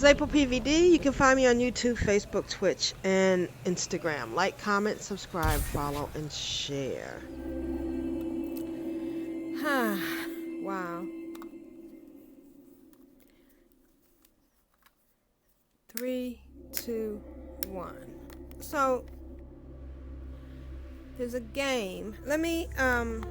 is AprilPvD. You can find me on YouTube, Facebook, Twitch, and Instagram. Like, comment, subscribe, follow, and share. Wow. 3, 2, 1. So there's a game. Let me happen.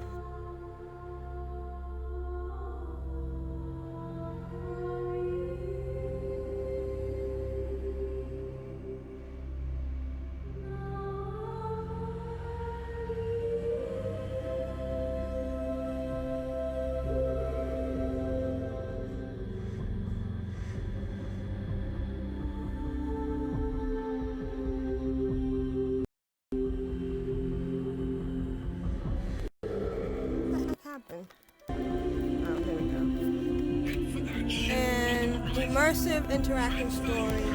Oh, there we go. An immersive interactive story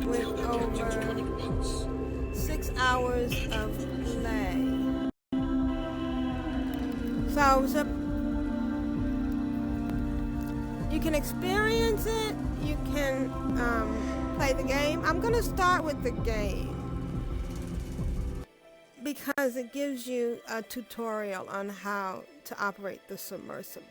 with over 6 hours of play. So you can experience it, you can play the game. I'm gonna start with the game because it gives you a tutorial on how to operate the submersible.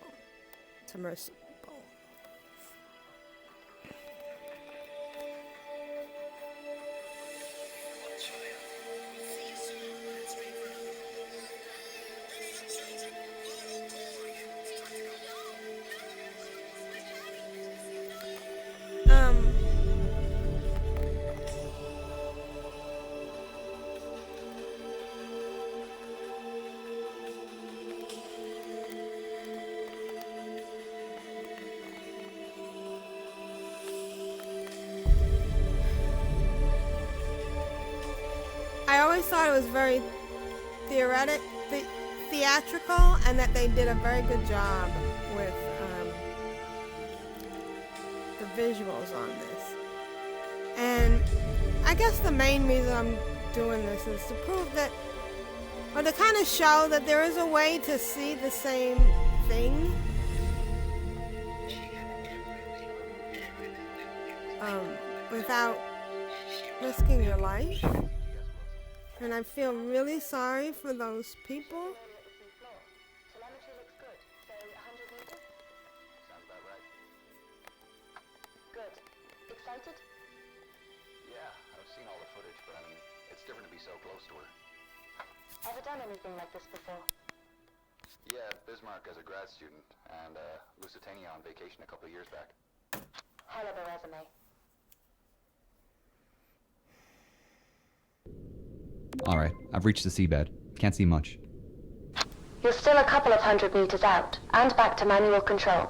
I always thought it was very theatrical, and that they did a very good job with the visuals on this. And I guess the main reason I'm doing this is to prove that, or to kind of show that there is a way to see the same thing without risking your life. And I feel really sorry for those people. Telemetry looks good. Say 100 meters? Sounds about right. Good. Excited? Yeah, I've seen all the footage, but I mean, it's different to be so close to her. Ever done anything like this before? Yeah, Bismarck as a grad student, and Lusitania on vacation a couple of years back. Hell of a resume. Alright, I've reached the seabed. Can't see much. You're still a couple of 100 meters out, and back to manual control.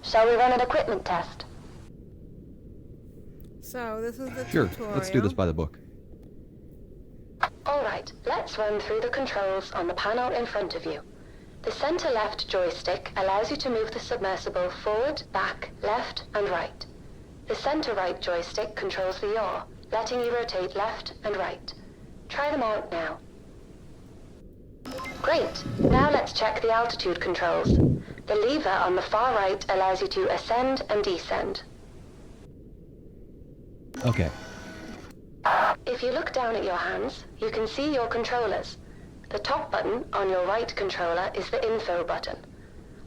Shall we run an equipment test? So this is the Sure, tutorial. let's do this by the book. Alright, let's run through the controls on the panel in front of you. The center left joystick allows you to move the submersible forward, back, left, and right. The center right joystick controls the yaw, letting you rotate left and right. Try them out now. Great! Now let's check the altitude controls. The lever on the far right allows you to ascend and descend. Okay. If you look down at your hands, you can see your controllers. The top button on your right controller is the info button.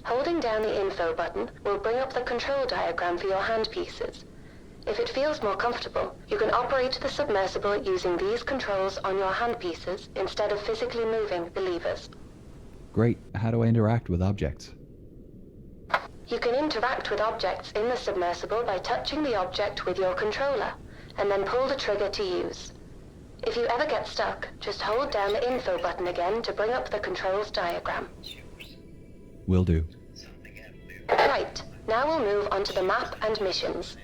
Holding down the info button will bring up the control diagram for your handpieces. If it feels more comfortable, you can operate the submersible using these controls on your handpieces instead of physically moving the levers. Great. How do I interact with objects? You can interact with objects in the submersible by touching the object with your controller, and then pull the trigger to use. If you ever get stuck, just hold down the info button again to bring up the controls diagram. Will do. Right, now we'll move on to the map and missions.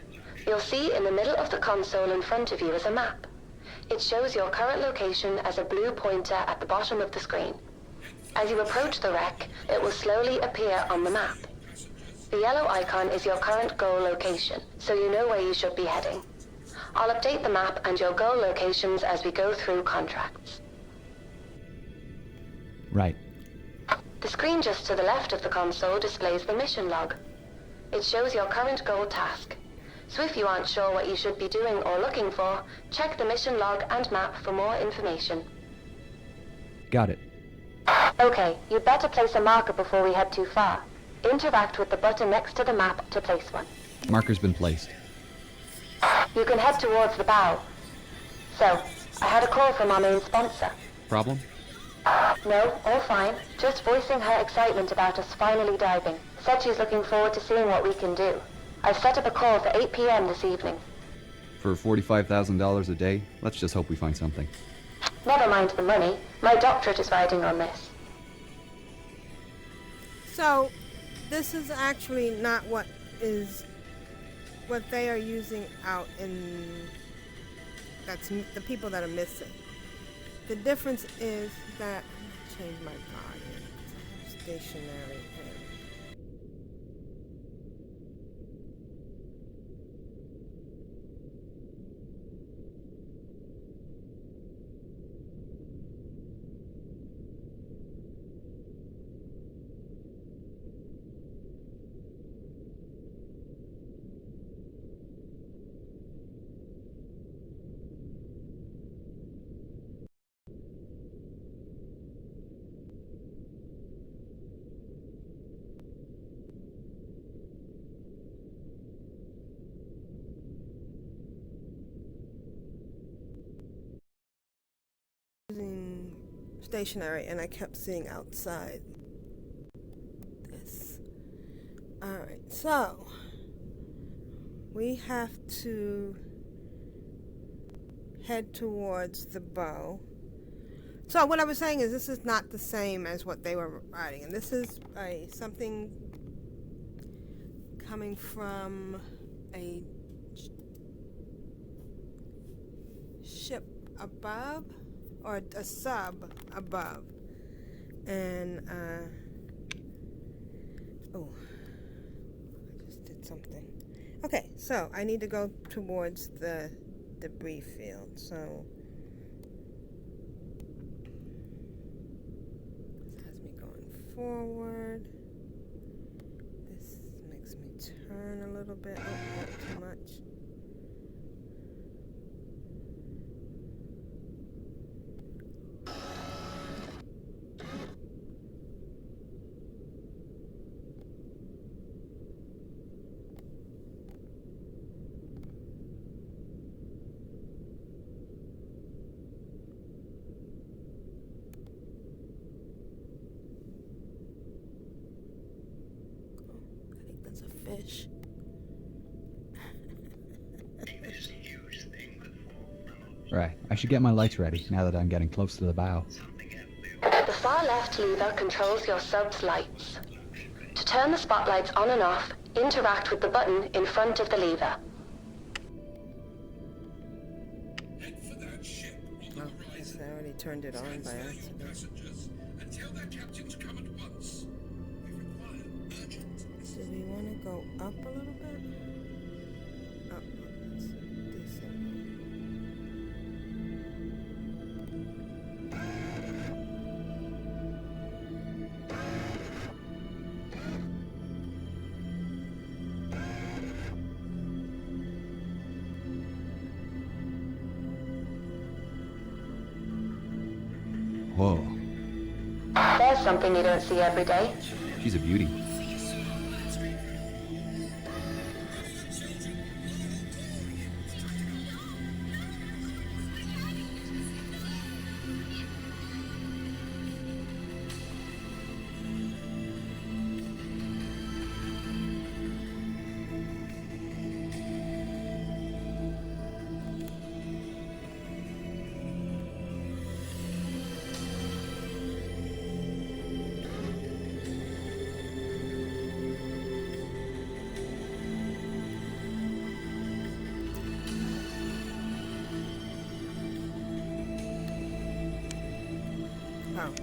You'll see in the middle of the console in front of you is a map. It shows your current location as a blue pointer at the bottom of the screen. As you approach the wreck, it will slowly appear on the map. The yellow icon is your current goal location, so you know where you should be heading. I'll update the map and your goal locations as we go through contracts. Right. The screen just to the left of the console displays the mission log. It shows your current goal task. So if you aren't sure what you should be doing or looking for, check the mission log and map for more information. Got it. Okay, you'd better place a marker before we head too far. Interact with the button next to the map to place one. Marker's been placed. You can head towards the bow. So, I had a call from our main sponsor. Problem? No, all fine. Just voicing her excitement about us finally diving. Said she's looking forward to seeing what we can do. I've set up a call for 8 p.m. this evening. For $45,000 a day, let's just hope we find something. Never mind the money. My doctorate is riding on this. So, this is actually not what they are using out in... That's the people that are missing. The difference is that... Change my volume. Stationary. Using stationary, and I kept seeing outside this. Alright, so we have to head towards the bow. So what I was saying is this is not the same as what they were riding, and this is something coming from a ship above, or a sub above. And oh, I just did something. Okay, so I need to go towards the debris field. So this has me going forward. This makes me turn a little bit. Oh, not too much. Fish. Right, I should get my lights ready now that I'm getting close to the bow. The far left lever controls your sub's lights. To turn the spotlights on and off, interact with the button in front of the lever. Oh, I already turned it on by accident. Do we want to go up a little bit? Up, that's decent. Whoa, There's something you don't see every day. she's a beauty. Oh.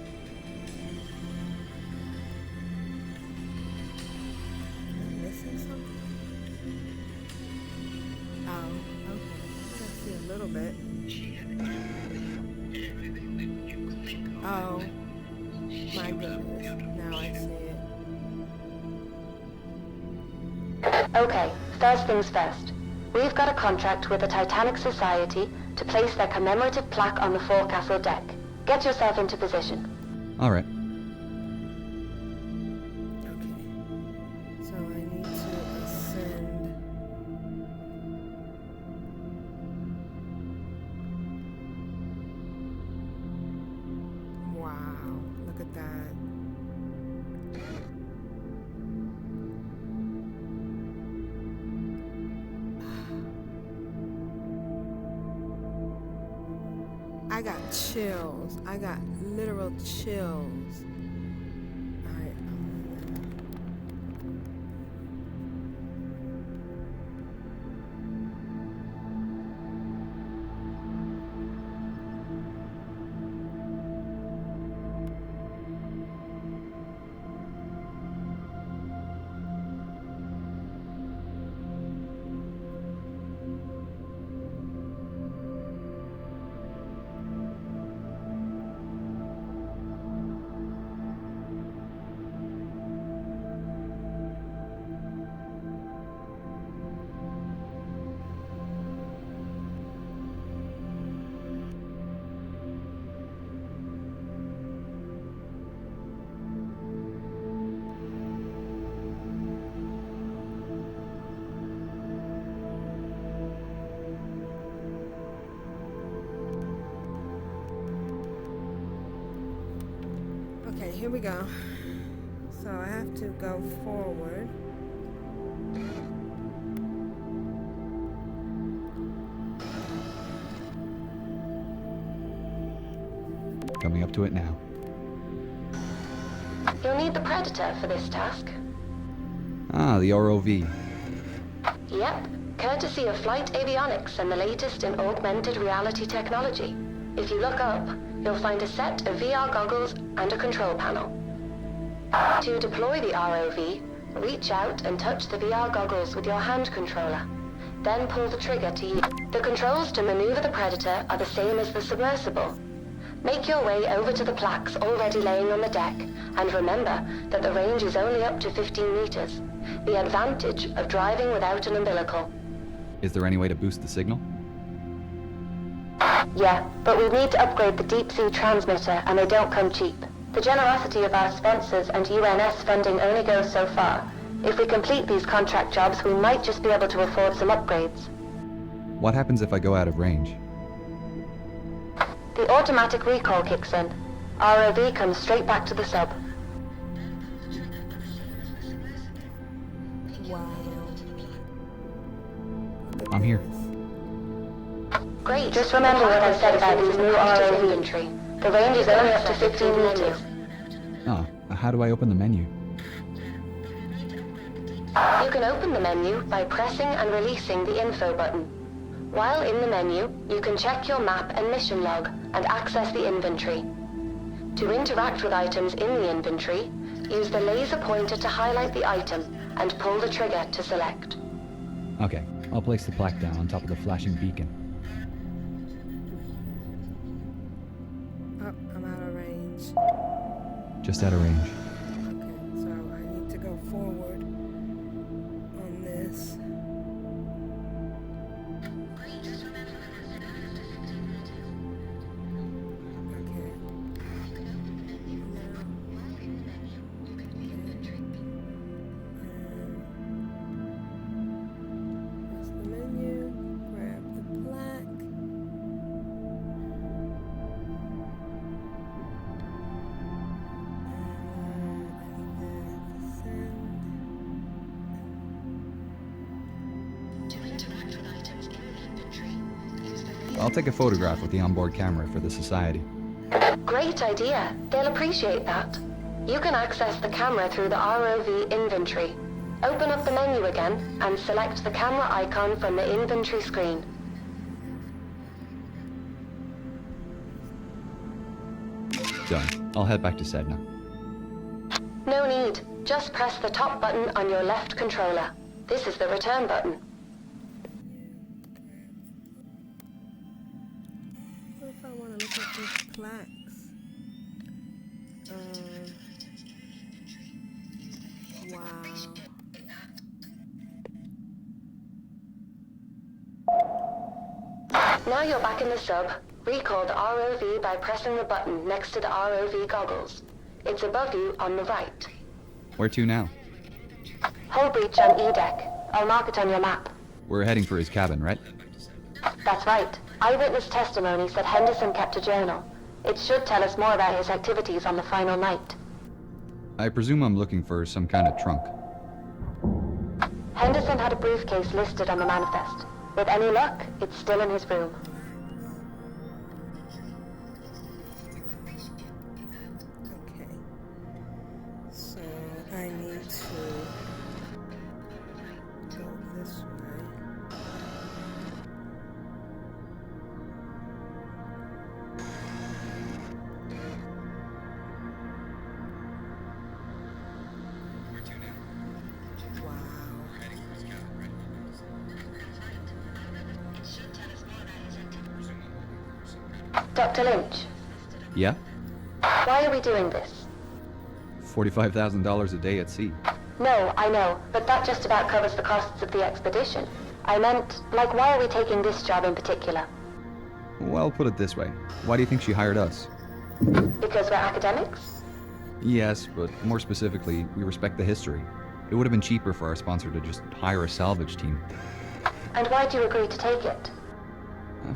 I'm missing something? Oh, okay. I see a little bit. Oh, my goodness. Now I see it. Okay, first things first. We've got a contract with the Titanic Society to place their commemorative plaque on the forecastle deck. Get yourself into position. All right. Okay. So I need to ascend. Wow, look at that. I got chills. I got literal chills. Alright. Okay, here we go. So I have to go forward. Coming up to it now. You'll need the Predator for this task. Ah, the ROV. Yep, courtesy of Flight Avionics and the latest in augmented reality technology. If you look up, you'll find a set of VR goggles and a control panel. To deploy the ROV, reach out and touch the VR goggles with your hand controller. Then pull the trigger to use. The controls to maneuver the Predator are the same as the submersible. Make your way over to the plaques already laying on the deck, and remember that the range is only up to 15 meters. The advantage of driving without an umbilical. Is there any way to boost the signal? Yeah, but we need to upgrade the deep-sea transmitter, and they don't come cheap. The generosity of our sponsors and UNS funding only goes so far. If we complete these contract jobs, we might just be able to afford some upgrades. What happens if I go out of range? The automatic recall kicks in. ROV comes straight back to the sub. Wow. I'm here. Great. Just remember what I said about these new ROV inventory. The range is only up to 15 meters. Ah, how do I open the menu? You can open the menu by pressing and releasing the info button. While in the menu, you can check your map and mission log and access the inventory. To interact with items in the inventory, use the laser pointer to highlight the item and pull the trigger to select. Okay, I'll place the plaque down on top of the flashing beacon. Oh, I'm out of range. Just out of range. Okay, so I need to go forward on this. I'll take a photograph with the onboard camera for the Society. Great idea. They'll appreciate that. You can access the camera through the ROV inventory. Open up the menu again and select the camera icon from the inventory screen. Done. I'll head back to Sedna. No need. Just press the top button on your left controller. This is the return button. What if I want to look at these plaques? Wow. Now you're back in the sub. Recall the ROV by pressing the button next to the ROV goggles. It's above you on the right. Where to now? Hull breach on E-deck. I'll mark it on your map. We're heading for his cabin, right? That's right. Eyewitness testimony said Henderson kept a journal. It should tell us more about his activities on the final night. I presume I'm looking for some kind of trunk. Henderson had a briefcase listed on the manifest. With any luck, it's still in his room. Okay. So I need to go this way. Dr. Lynch, Yeah? why are we doing this? $45,000 a day at sea. No, I know, but that just about covers the costs of the expedition. I meant, like, why are we taking this job in particular? Well, put it this way. Why do you think she hired us? Because we're academics? Yes, but more specifically, we respect the history. It would have been cheaper for our sponsor to just hire a salvage team. And why'd you agree to take it?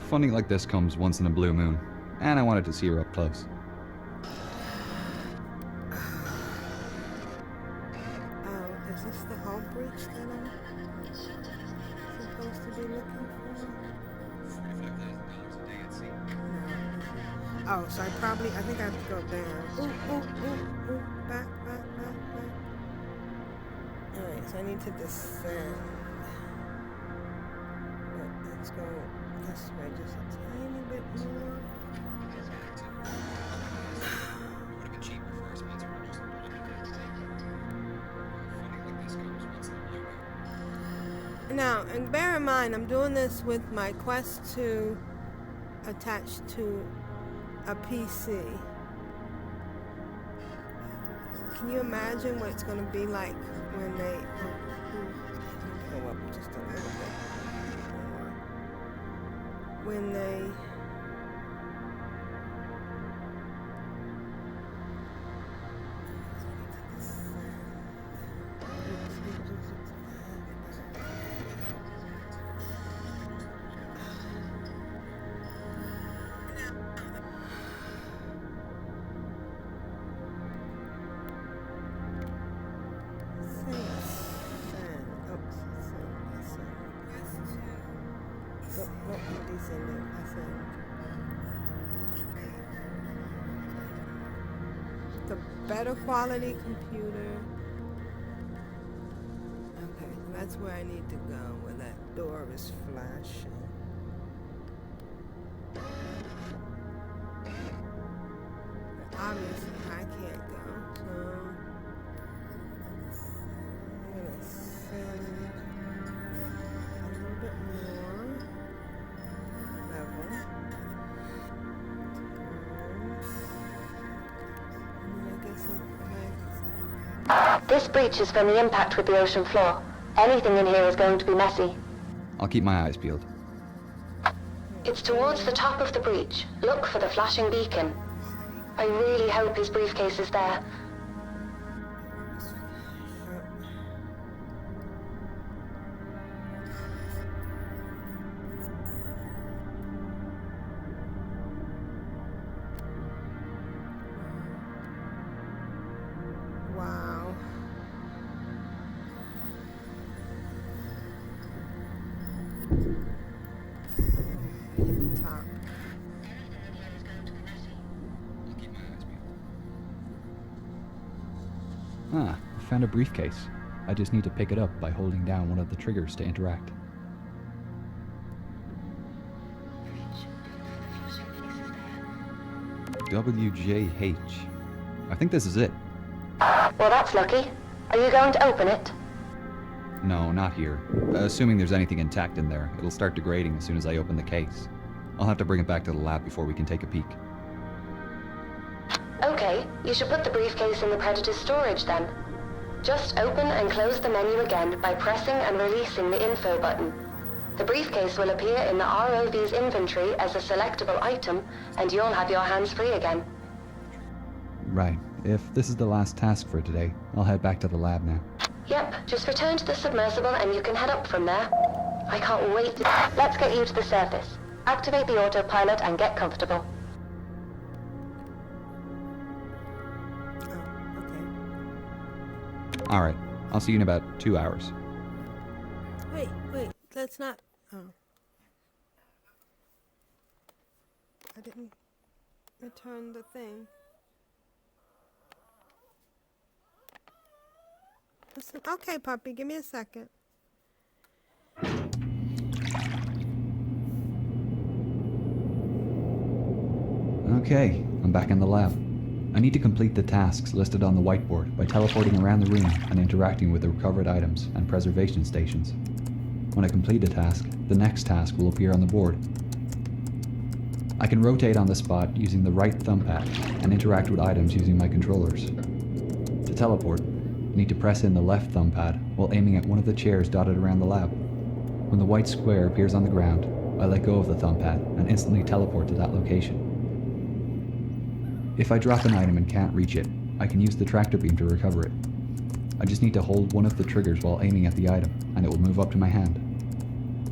Funding like this comes once in a blue moon, and I wanted to see her up close. Oh, is this the hull breach that I'm supposed to be looking for? $45,000 a day at sea. No. Oh, so I think I have to go down. Ooh, back. Alright, so I need to descend. But let's go this way just a tiny bit more. Would have been cheaper for our sponsor to just funding like this comes once in a blue moon. Now, and bear in mind, I'm doing this with my Quest 2 attached to a PC. Can you imagine what it's going to be like when they go up just a little bit more? When they the better quality computer. Okay, that's where I need to go, where that door is flashing. But obviously I can't go, so I'm gonna send a little bit more level. This breach is from the impact with the ocean floor. Anything in here is going to be messy. I'll keep my eyes peeled. It's towards the top of the breach. Look for the flashing beacon. I really hope his briefcase is there. Wow. Hit the top. Ah, I found a briefcase. I just need to pick it up by holding down one of the triggers to interact. WJH. I think this is it. Well, that's lucky. Are you going to open it? No, not here. Assuming there's anything intact in there, it'll start degrading as soon as I open the case. I'll have to bring it back to the lab before we can take a peek. Okay, you should put the briefcase in the Predator's storage then. Just open and close the menu again by pressing and releasing the info button. The briefcase will appear in the ROV's inventory as a selectable item, and you'll have your hands free again. Right. If this is the last task for today, I'll head back to the lab now. Yep, just return to the submersible and you can head up from there. I can't wait to... Let's get you to the surface. Activate the autopilot and get comfortable. Oh, okay. Alright, I'll see you in about 2 hours. Wait, that's not... Oh. I didn't return the thing. Listen, okay, puppy, give me a second. Okay, I'm back in the lab. I need to complete the tasks listed on the whiteboard by teleporting around the room and interacting with the recovered items and preservation stations. When I complete a task, the next task will appear on the board. I can rotate on the spot using the right thumb pad and interact with items using my controllers. To teleport, I need to press in the left thumb pad while aiming at one of the chairs dotted around the lab. When the white square appears on the ground, I let go of the thumb pad and instantly teleport to that location. If I drop an item and can't reach it, I can use the tractor beam to recover it. I just need to hold one of the triggers while aiming at the item, and it will move up to my hand.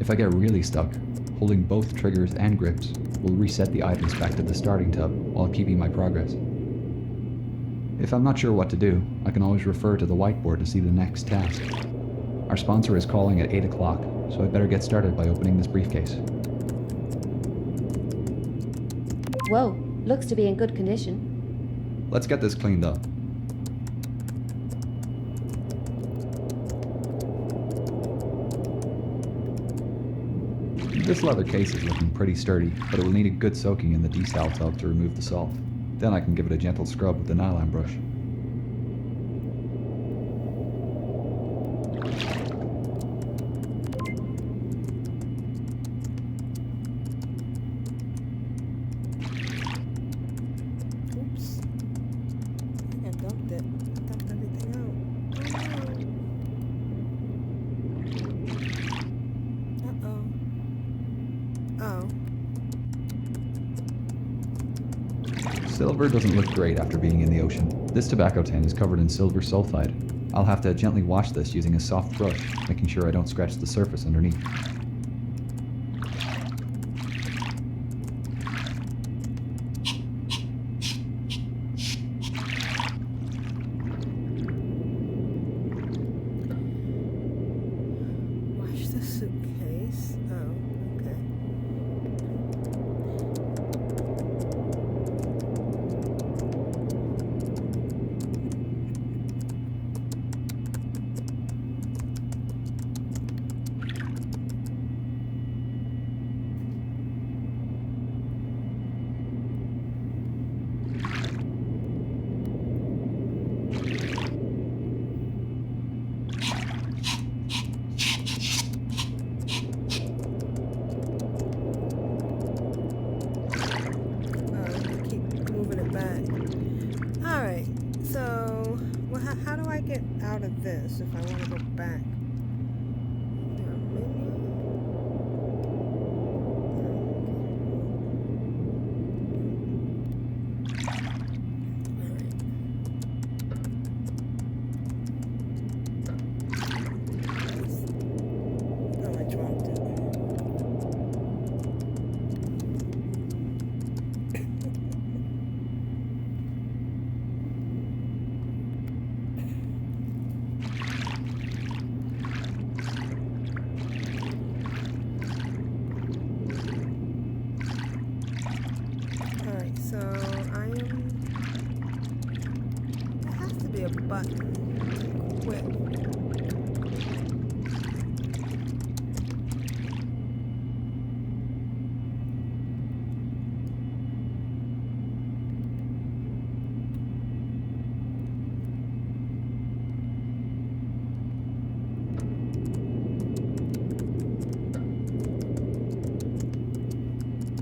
If I get really stuck, holding both triggers and grips will reset the items back to the starting tub while keeping my progress. If I'm not sure what to do, I can always refer to the whiteboard to see the next task. Our sponsor is calling at 8 o'clock, so I better get started by opening this briefcase. Whoa, looks to be in good condition. Let's get this cleaned up. This leather case is looking pretty sturdy, but it will need a good soaking in the desal tub to remove the salt. Then I can give it a gentle scrub with the nylon brush. Oops. I dumped it. I dumped everything out. Uh-oh. Silver doesn't look great after being in the ocean. This tobacco tin is covered in silver sulfide. I'll have to gently wash this using a soft brush, making sure I don't scratch the surface underneath. Wash the suitcase. Oh, okay. Alright, so well, how do I get out of this if I want to go back? Oh, I dropped it. So I am... There has to be a button to quit.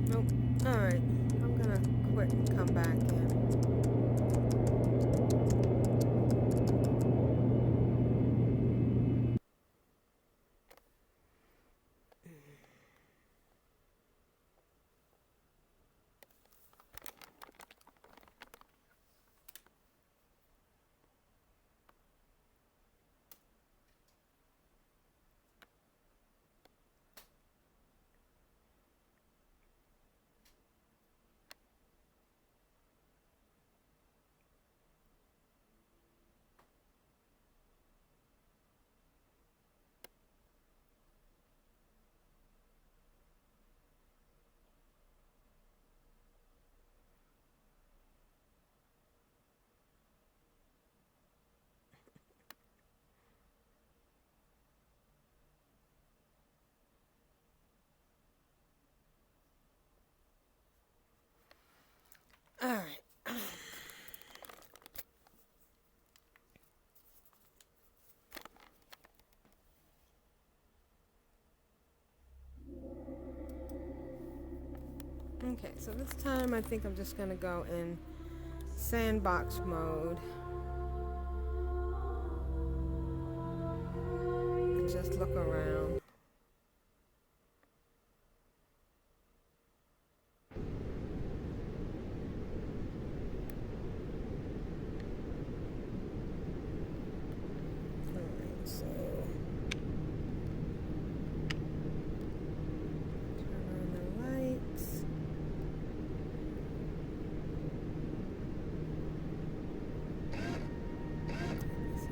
Nope. Alright. Quit and come back in. All right. Okay, so this time I think I'm just gonna go in sandbox mode. And just look around. Alright, so turn on the lights. This is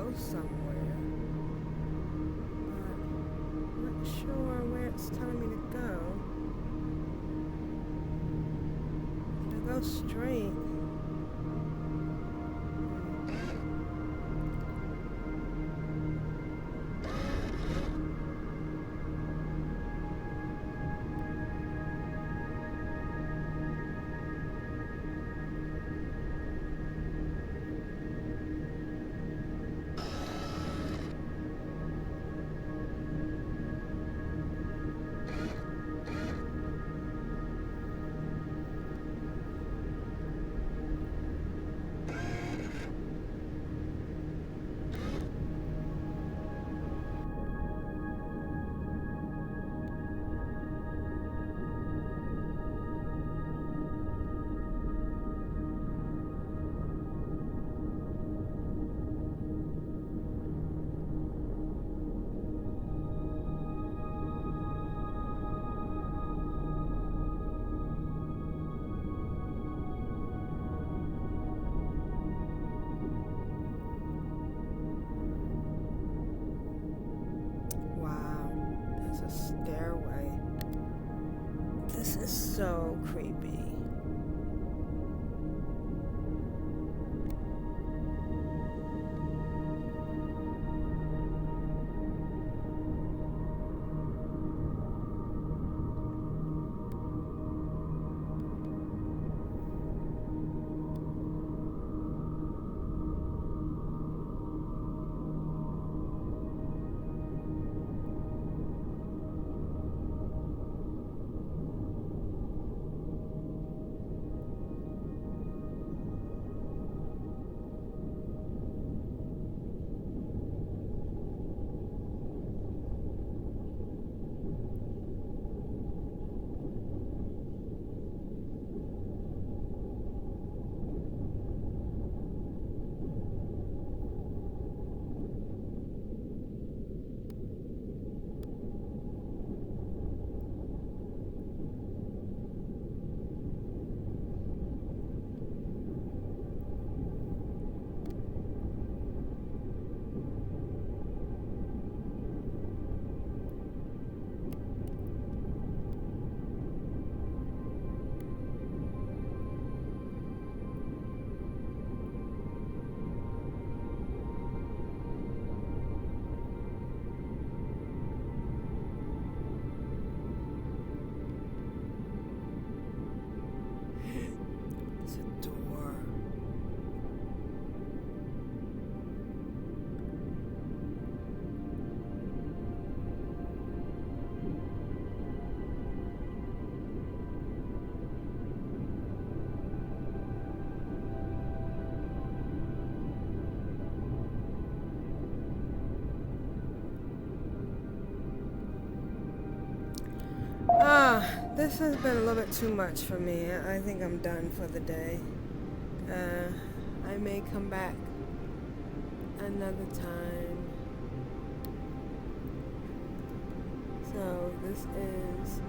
go somewhere. But I'm not sure where it's telling me to go. Should I go straight? Stairway. This is so creepy. This has been a little bit too much for me. I think I'm done for the day. I may come back another time. So this is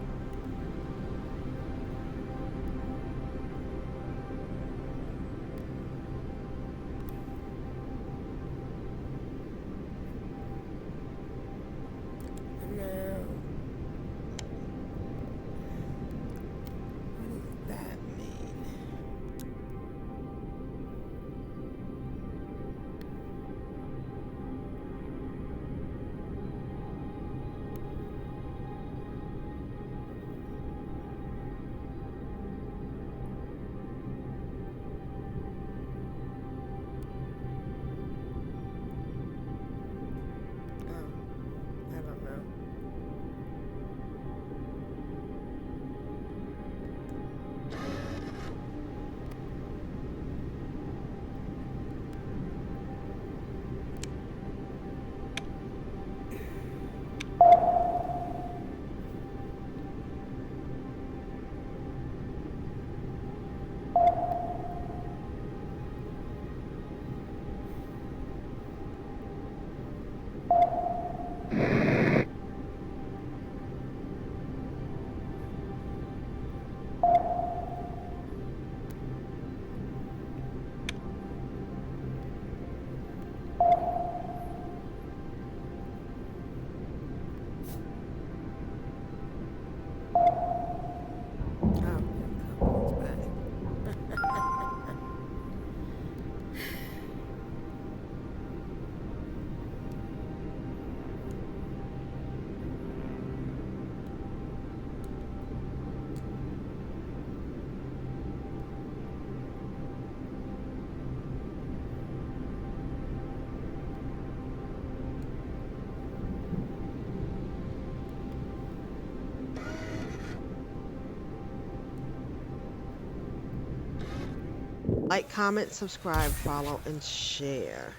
Like, comment, subscribe, follow, and share.